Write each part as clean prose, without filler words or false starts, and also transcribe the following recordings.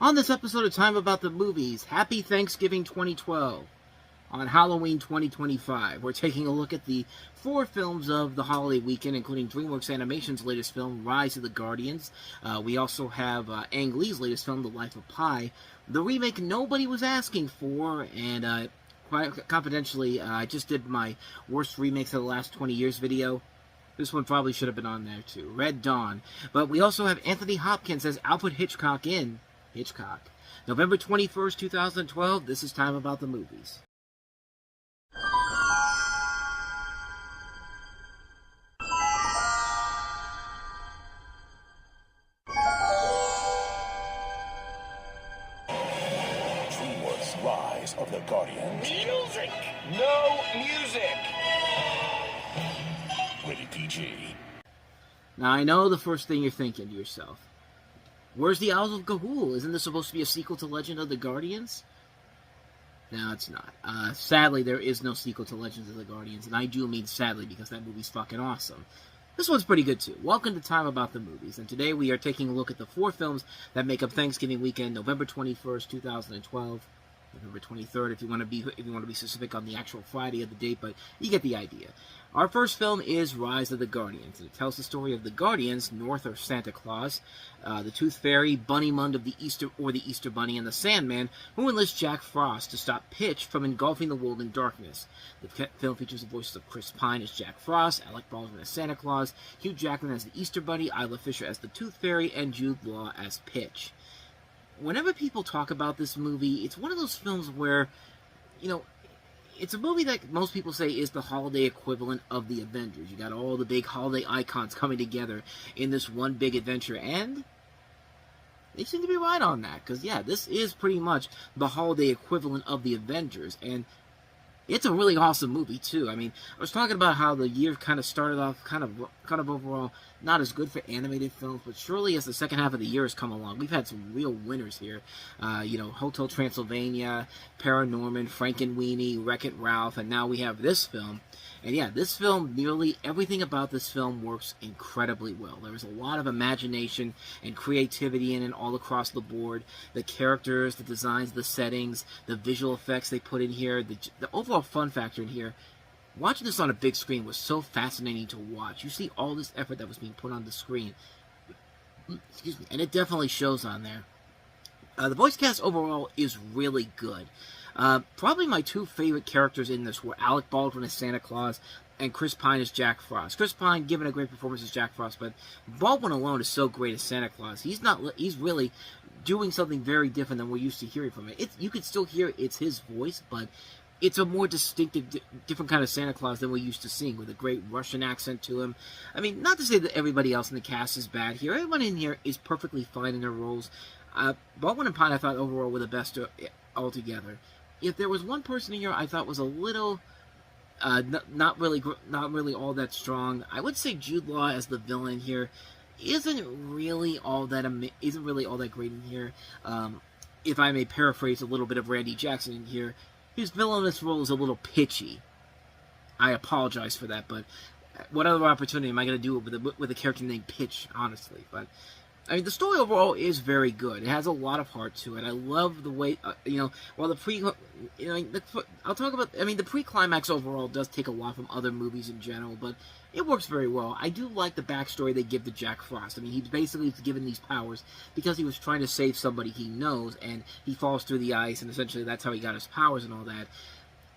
On this episode of Time About the Movies, Happy Thanksgiving 2012. On Halloween 2025, we're taking a look at the 4 films of the holiday weekend, including DreamWorks Animation's latest film, Rise of the Guardians. We also have Ang Lee's latest film, The Life of Pi, the remake nobody was asking for, and quite confidentially, I just did my worst remakes of the last 20 years video. This one probably should have been on there too, Red Dawn. But we also have Anthony Hopkins as Alfred Hitchcock in Hitchcock. November 21st, 2012, this is Time About the Movies. DreamWorks Rise of the Guardians. Music! No music! Rated PG. Now, I know the first thing you're thinking to yourself. Where's the Owls of Ga'Hoole? Isn't this supposed to be a sequel to Legend of the Guardians? No, it's not. Sadly, there is no sequel to Legends of the Guardians, and I do mean sadly because that movie's fucking awesome. This one's pretty good too. Welcome to Time About the Movies, and today we are taking a look at the 4 films that make up Thanksgiving weekend, November 21st, 2012. November 23rd, if you want to be specific on the actual Friday of the date, but you get the idea. Our first film is Rise of the Guardians, and it tells the story of the Guardians, North of Santa Claus, the Tooth Fairy, Bunny Mund of the Easter Bunny, and the Sandman, who enlist Jack Frost to stop Pitch from engulfing the world in darkness. The film features the voices of Chris Pine as Jack Frost, Alec Baldwin as Santa Claus, Hugh Jackman as the Easter Bunny, Isla Fisher as the Tooth Fairy, and Jude Law as Pitch. Whenever people talk about this movie, it's one of those films where, it's a movie that most people say is the holiday equivalent of the Avengers. You got all the big holiday icons coming together in this one big adventure, and they seem to be right on that, because, yeah, this is pretty much the holiday equivalent of the Avengers, and it's a really awesome movie, too. I mean, I was talking about how the year kind of started off kind of overall not as good for animated films, but surely as the second half of the year has come along, we've had some real winners here. Hotel Transylvania, Paranorman, Frankenweenie, Wreck-It Ralph, and now we have this film. And yeah, this film, nearly everything about this film works incredibly well. There is a lot of imagination and creativity in it all across the board. The characters, the designs, the settings, the visual effects they put in here, the overall fun factor in here. Watching this on a big screen was so fascinating to watch. You see all this effort that was being put on the screen. Excuse me. And it definitely shows on there. The voice cast overall is really good. Probably my 2 favorite characters in this were Alec Baldwin as Santa Claus and Chris Pine as Jack Frost. Chris Pine giving a great performance as Jack Frost, but Baldwin alone is so great as Santa Claus. He's really doing something very different than we're used to hearing from it. You can still hear it's his voice, but it's a more distinctive, different kind of Santa Claus than we're used to seeing, with a great Russian accent to him. I mean, not to say that everybody else in the cast is bad here. Everyone in here is perfectly fine in their roles. Baldwin and Pine, I thought, overall were the best altogether. If there was one person in here I thought was a little, not really all that strong, I would say Jude Law as the villain here isn't really all that great in here. If I may paraphrase a little bit of Randy Jackson in here, his villainous role is a little pitchy. I apologize for that, but what other opportunity am I going to do with a character named Pitch, honestly? But I mean, the story overall is very good. It has a lot of heart to it. I love the way, while the the pre-climax overall does take a lot from other movies in general, but it works very well. I do like the backstory they give to Jack Frost. I mean, he's basically given these powers because he was trying to save somebody he knows, and he falls through the ice, and essentially that's how he got his powers and all that.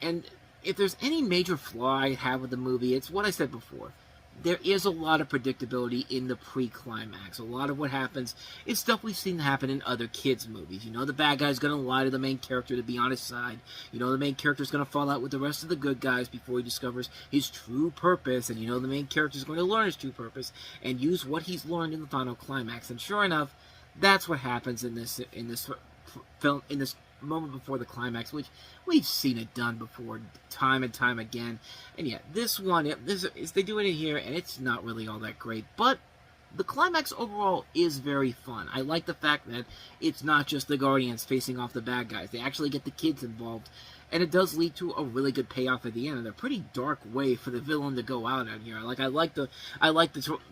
And if there's any major flaw I have with the movie, it's what I said before. There is a lot of predictability in the pre-climax. A lot of what happens is stuff we've seen happen in other kids' movies. The bad guy's going to lie to the main character to be on his side. The main character's going to fall out with the rest of the good guys before he discovers his true purpose. And the main character's going to learn his true purpose and use what he's learned in the final climax. And sure enough, that's what happens in this film, in this moment before the climax, which we've seen it done before time and time again. And yeah, this one, they do it here, and it's not really all that great, but the climax overall is very fun. I like the fact that it's not just the Guardians facing off the bad guys. They actually get the kids involved, and it does lead to a really good payoff at the end, and a pretty dark way for the villain to go out on here. I like the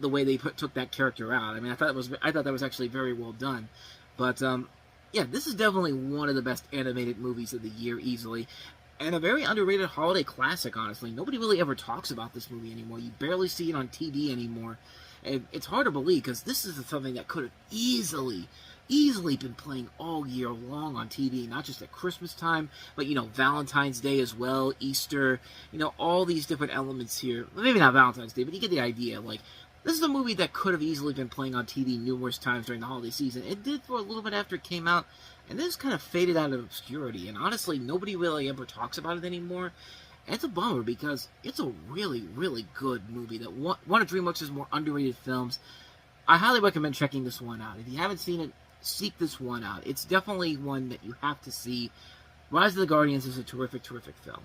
way they took that character out. I mean, I thought that was actually very well done. But Yeah, this is definitely one of the best animated movies of the year, easily. And a very underrated holiday classic, honestly. Nobody really ever talks about this movie anymore. You barely see it on TV anymore. And it's hard to believe, because this is something that could have easily been playing all year long on TV. Not just at Christmas time, but, Valentine's Day as well, Easter, all these different elements here. Well, maybe not Valentine's Day, but you get the idea. Like, this is a movie that could have easily been playing on TV numerous times during the holiday season. It did for a little bit after it came out, and this kind of faded out of obscurity. And honestly, nobody really ever talks about it anymore. And it's a bummer, because it's a really, really good movie. That one of DreamWorks' more underrated films. I highly recommend checking this one out. If you haven't seen it, seek this one out. It's definitely one that you have to see. Rise of the Guardians is a terrific, terrific film.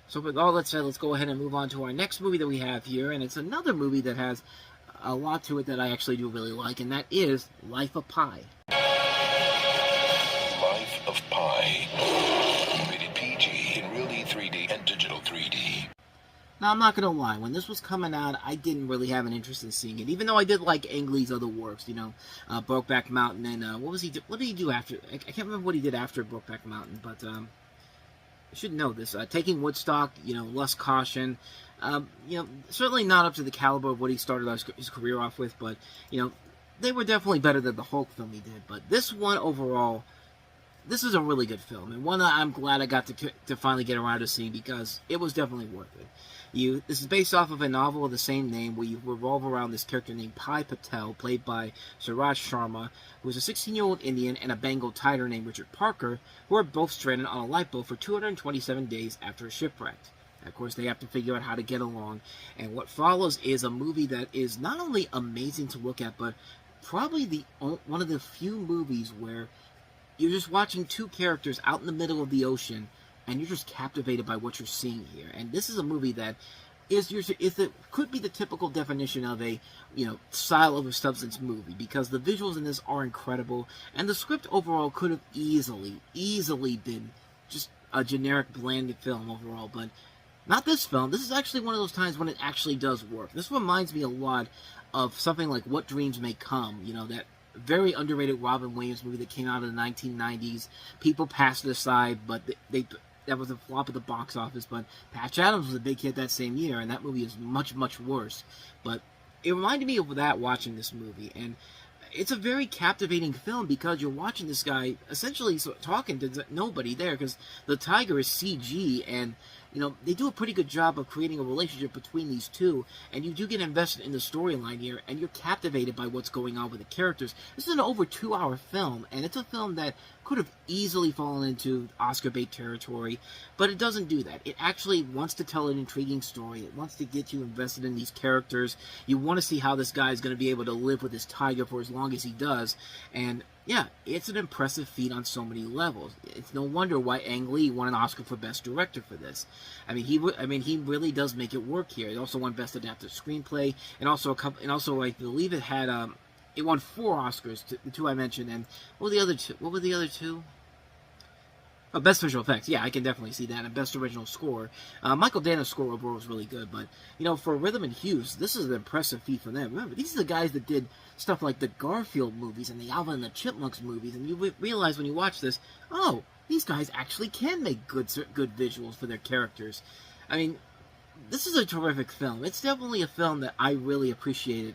So with all that said, let's go ahead and move on to our next movie that we have here, and it's another movie that has a lot to it that I actually do really like, and that is Life of Pi. Life of Pi. Rated PG in Real D 3D and Digital 3D. Now, I'm not going to lie, when this was coming out, I didn't really have an interest in seeing it, even though I did like Ang Lee's other works, Brokeback Mountain, and what did he do after? I can't remember what he did after Brokeback Mountain, but I should know this. Taking Woodstock, Lust, Caution, certainly not up to the caliber of what he started his career off with, but, they were definitely better than the Hulk film he did. But this one, overall, this is a really good film, and one that I'm glad I got to finally get around to seeing, because it was definitely worth it. This is based off of a novel of the same name, where you revolve around this character named Pai Patel, played by Suraj Sharma, who is a 16-year-old Indian, and a Bengal tiger named Richard Parker, who are both stranded on a lifeboat for 227 days after a shipwreck. Of course, they have to figure out how to get along, and what follows is a movie that is not only amazing to look at, but probably one of the few movies where you're just watching two characters out in the middle of the ocean, and you're just captivated by what you're seeing here. And this is a movie that could be the typical definition of a style over substance movie, because the visuals in this are incredible, and the script overall could have easily been just a generic bland film overall, but not this film. This is actually one of those times when it actually does work. This reminds me a lot of something like What Dreams May Come, that very underrated Robin Williams movie that came out in the 1990s. People passed it aside, but that was a flop at the box office. But Patch Adams was a big hit that same year, and that movie is much, much worse. But it reminded me of that watching this movie, and it's a very captivating film, because you're watching this guy essentially talking to nobody there, because the tiger is CG, and they do a pretty good job of creating a relationship between these two, and you do get invested in the storyline here, and you're captivated by what's going on with the characters. This is an over 2-hour film, and it's a film that could have easily fallen into Oscar bait territory, but it doesn't do that. It actually wants to tell an intriguing story. It wants to get you invested in these characters. You want to see how this guy is going to be able to live with this tiger for as long as he does, and yeah, it's an impressive feat on so many levels. It's no wonder why Ang Lee won an Oscar for Best Director for this. He really does make it work here. It also won Best Adapted Screenplay, and also I believe it won 4 Oscars, the 2 I mentioned, and what were the other two? Oh, Best Visual Effects, yeah, I can definitely see that, and Best Original Score. Michael Dana's score overall was really good, but, for Rhythm and Hues, this is an impressive feat for them. Remember, these are the guys that did stuff like the Garfield movies and the Alvin and the Chipmunks movies, and you realize when you watch this, oh, these guys actually can make good visuals for their characters. This is a terrific film. It's definitely a film that I really appreciated.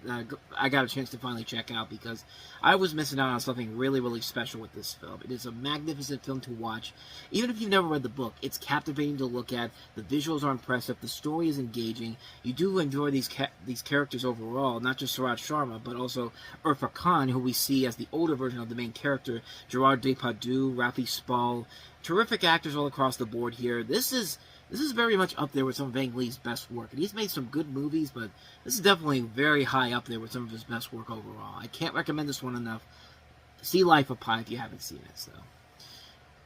I got a chance to finally check out, because I was missing out on something really, really special with this film. It is a magnificent film to watch. Even if you've never read the book, it's captivating to look at. The visuals are impressive. The story is engaging. You do enjoy these characters overall, not just Suraj Sharma, but also Irfan Khan, who we see as the older version of the main character, Gerard Depardieu, Rafi Spall. Terrific actors all across the board here. This is very much up there with some of Ang Lee's best work. And he's made some good movies, but this is definitely very high up there with some of his best work overall. I can't recommend this one enough. See Life of Pi if you haven't seen it.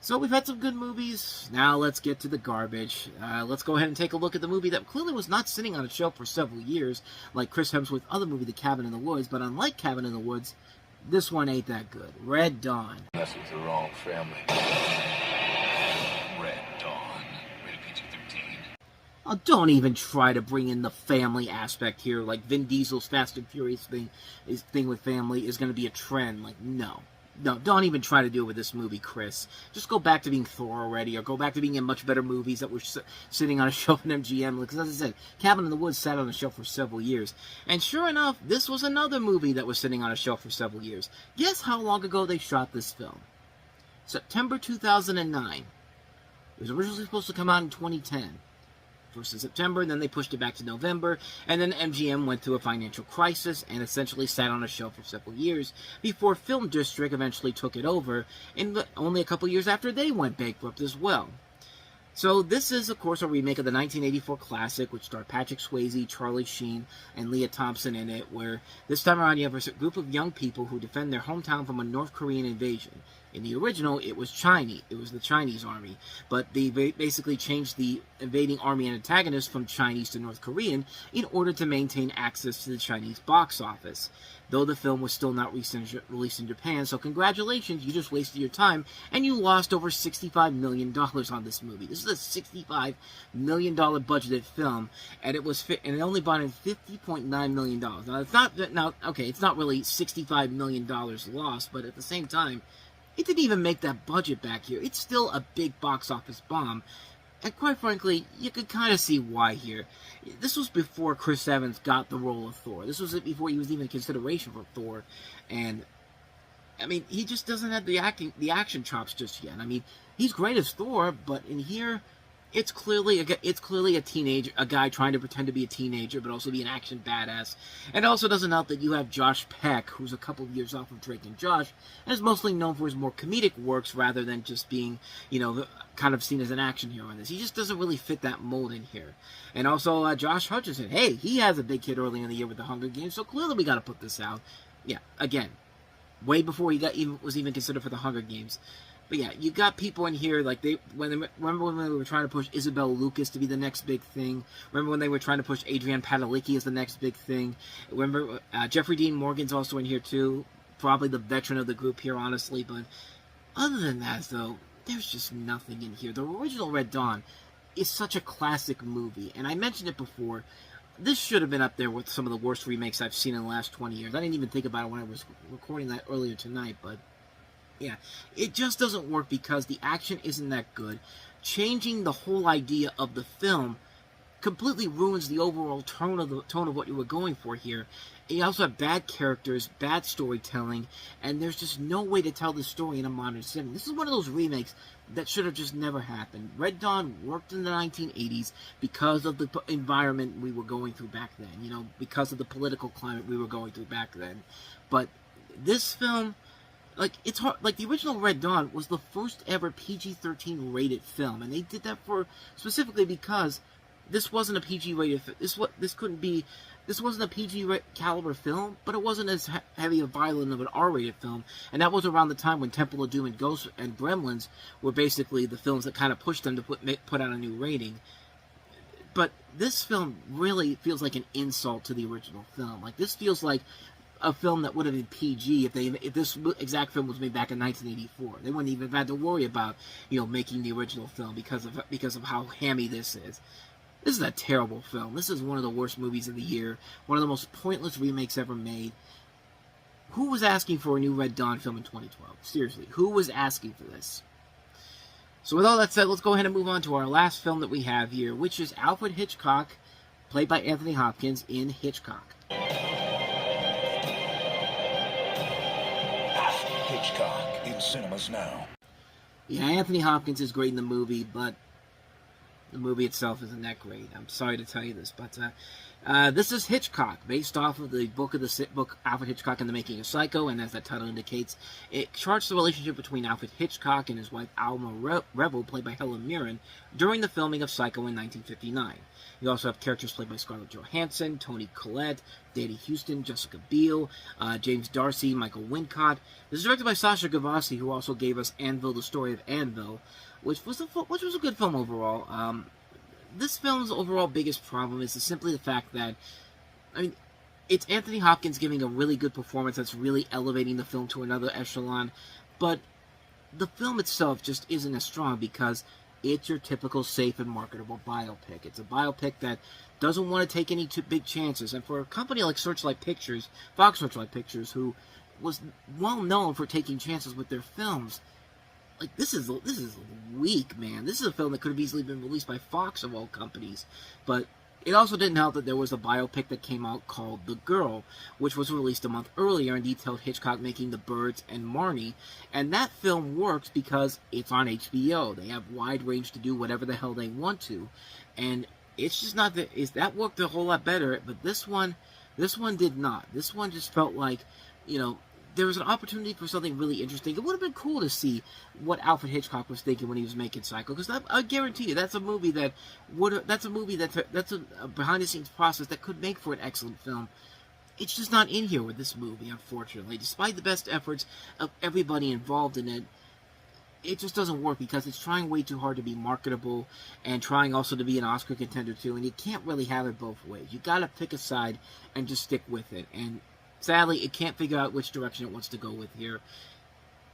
So we've had some good movies. Now let's get to the garbage. Let's go ahead and take a look at the movie that clearly was not sitting on a shelf for several years, like Chris Hemsworth's other movie, The Cabin in the Woods. But unlike Cabin in the Woods, this one ain't that good. Red Dawn. That's with the wrong family. Red Dawn. Rated PG-13. Oh, don't even try to bring in the family aspect here, like Vin Diesel's Fast and Furious thing with family is going to be a trend. Like, no. No, don't even try to do it with this movie, Chris. Just go back to being Thor already, or go back to being in much better movies that were sitting on a shelf in MGM. Because as I said, Cabin in the Woods sat on a shelf for several years. And sure enough, this was another movie that was sitting on a shelf for several years. Guess how long ago they shot this film? September 2009. It was originally supposed to come out in 2010. First of September, then they pushed it back to November, and then MGM went through a financial crisis and essentially sat on a shelf for several years before Film District eventually took it over, and only a couple years after they went bankrupt as well. So this is, of course, a remake of the 1984 classic, which starred Patrick Swayze, Charlie Sheen, and Leah Thompson in it, where this time around you have a group of young people who defend their hometown from a North Korean invasion. In the original, it was Chinese. It was the Chinese army, but they basically changed the invading army and antagonist from Chinese to North Korean in order to maintain access to the Chinese box office. Though the film was still not released in Japan, so congratulations, you just wasted your time, and you lost over $65 million on this movie. This is a $65 million budgeted film, and it only brought in $50.9 million. Now, it's not really $65 million lost, but at the same time, it didn't even make that budget back here. It's still a big box office bomb. And quite frankly, you could kind of see why here. This was before Chris Evans got the role of Thor. This was before he was even in consideration for Thor. And, I mean, he just doesn't have the action chops just yet. I mean, he's great as Thor, but in here, it's clearly a teenager, a guy trying to pretend to be a teenager, but also be an action badass. And it also doesn't help that you have Josh Peck, who's a couple of years off of Drake and Josh, and is mostly known for his more comedic works rather than just being, kind of seen as an action hero in this. He just doesn't really fit that mold in here. And also Josh Hutcherson, hey, he has a big hit early in the year with the Hunger Games, so clearly we got to put this out. Yeah, again, way before he was even considered for the Hunger Games. But yeah, you got people in here like remember when they were trying to push Isabel Lucas to be the next big thing. Remember when they were trying to push Adrienne Padalecki as the next big thing. Remember Jeffrey Dean Morgan's also in here too, probably the veteran of the group here, honestly. But other than that, though, there's just nothing in here. The original Red Dawn is such a classic movie, and I mentioned it before. This should have been up there with some of the worst remakes I've seen in the last 20 years. I didn't even think about it when I was recording that earlier tonight, but yeah, it just doesn't work because the action isn't that good. Changing the whole idea of the film completely ruins the overall tone of what you were going for here. And you also have bad characters, bad storytelling, and there's just no way to tell the story in a modern setting. This is one of those remakes that should have just never happened. Red Dawn worked in the 1980s because of the environment we were going through back then, because of the political climate we were going through back then. But this film, it's hard. The original Red Dawn was the first ever PG-13 rated film, and they did that specifically because this wasn't a PG rated. This wasn't a PG caliber film, but it wasn't as heavy or violent of an R-rated film, and that was around the time when Temple of Doom and Ghost and Gremlins were basically the films that kind of pushed them to put out a new rating. But this film really feels like an insult to the original film. This feels like a film that would have been PG if this exact film was made back in 1984. They wouldn't even have had to worry about making the original film because of how hammy this is. This is a terrible film. This is one of the worst movies of the year. One of the most pointless remakes ever made. Who was asking for a new Red Dawn film in 2012? Seriously, who was asking for this? So with all that said, let's go ahead and move on to our last film that we have here, which is Alfred Hitchcock, played by Anthony Hopkins in Hitchcock. Hitchcock in cinemas now. Yeah, Anthony Hopkins is great in the movie, but the movie itself isn't that great. I'm sorry to tell you this, but this is Hitchcock, based off of the book Alfred Hitchcock and the Making of Psycho, and as that title indicates, it charts the relationship between Alfred Hitchcock and his wife Alma Revel, played by Helen Mirren, during the filming of Psycho in 1959. You also have characters played by Scarlett Johansson, Toni Collette, Danny Houston, Jessica Biel, James Darcy, Michael Wincott. This is directed by Sasha Gavassi, who also gave us Anvil, the Story of Anvil, which was a good film overall. This film's overall biggest problem is simply the fact that, it's Anthony Hopkins giving a really good performance that's really elevating the film to another echelon, but the film itself just isn't as strong because it's your typical safe and marketable biopic. It's a biopic that doesn't want to take any too big chances, and for a company like Fox Searchlight Pictures, who was well known for taking chances with their films. Like, this is weak, man. This is a film that could have easily been released by Fox of all companies, but it also didn't help that there was a biopic that came out called The Girl, which was released a month earlier and detailed Hitchcock making The Birds and Marnie, and that film works because it's on HBO. They have wide range to do whatever the hell they want to, and it's just not that worked a whole lot better, but this one did not. This one just felt like, there was an opportunity for something really interesting. It would have been cool to see what Alfred Hitchcock was thinking when he was making Psycho, because I guarantee you that's a behind-the-scenes process that could make for an excellent film. It's just not in here with this movie, unfortunately. Despite the best efforts of everybody involved in it, it just doesn't work because it's trying way too hard to be marketable and trying also to be an Oscar contender too, and you can't really have it both ways. You gotta pick a side and just stick with it, and sadly, it can't figure out which direction it wants to go with here.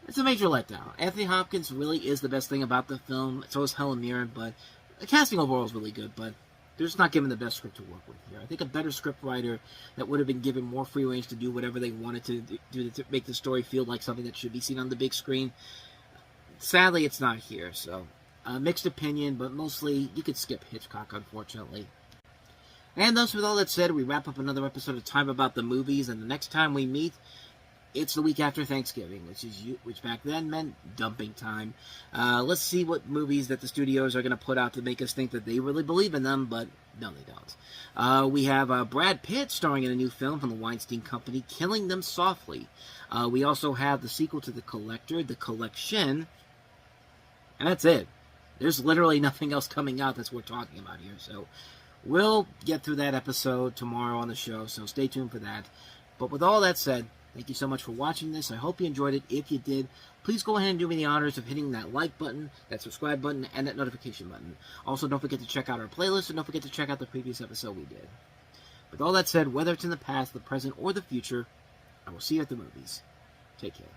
It's a major letdown. Anthony Hopkins really is the best thing about the film. So is Helen Mirren, but the casting overall is really good, but they're just not given the best script to work with here. I think a better script writer that would have been given more free range to do whatever they wanted to do to make the story feel like something that should be seen on the big screen. Sadly, it's not here, so mixed opinion, but mostly you could skip Hitchcock, unfortunately. And thus, with all that said, we wrap up another episode of Time About the Movies, and the next time we meet, it's the week after Thanksgiving, which back then meant dumping time. Let's see what movies that the studios are going to put out to make us think that they really believe in them, but no, they don't. We have Brad Pitt starring in a new film from the Weinstein Company, Killing Them Softly. We also have the sequel to The Collector, The Collection, and that's it. There's literally nothing else coming out that's worth talking about here, so we'll get through that episode tomorrow on the show, so stay tuned for that. But with all that said, thank you so much for watching this. I hope you enjoyed it. If you did, please go ahead and do me the honors of hitting that like button, that subscribe button, and that notification button. Also, don't forget to check out our playlist, and don't forget to check out the previous episode we did. With all that said, whether it's in the past, the present, or the future, I will see you at the movies. Take care.